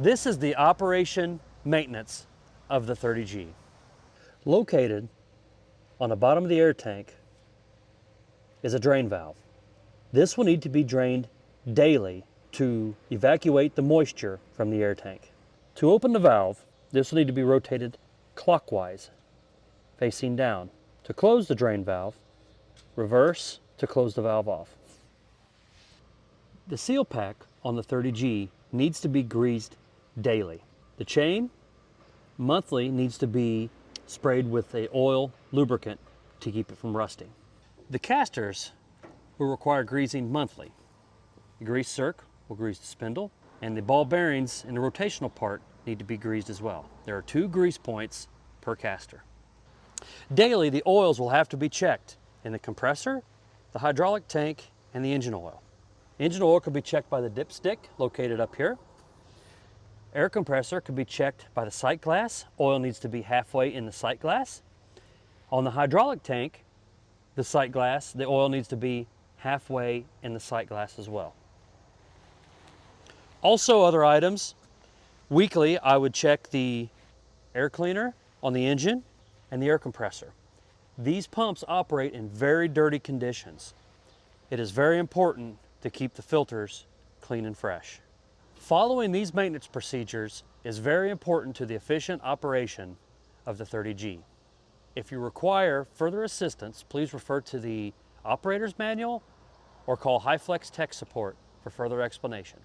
This is the operation maintenance of the 30G. Located on the bottom of the air tank is a drain valve. This will need to be drained daily to evacuate the moisture from the air tank. To open the valve, this will need to be rotated clockwise, facing down. To close the drain valve, reverse to close the valve off. The seal pack on the 30G needs to be greased daily. The chain monthly needs to be sprayed with an oil lubricant to keep it from rusting. The casters will require greasing monthly. The grease circ will grease the spindle, and the ball bearings in the rotational part need to be greased as well. There are 2 grease points per caster. Daily, the oils will have to be checked in the compressor, the hydraulic tank, and the engine oil. Engine oil could be checked by the dipstick located up here. Air compressor could be checked by the sight glass. Oil needs to be halfway in the sight glass. On the hydraulic tank, the sight glass, the oil needs to be halfway in the sight glass as well. Also, other items, weekly I would check the air cleaner on the engine and the air compressor. These pumps operate in very dirty conditions. It is very important to keep the filters clean and fresh. Following these maintenance procedures is very important to the efficient operation of the 30G. If you require further assistance, please refer to the operator's manual or call HyFlex tech support for further explanation.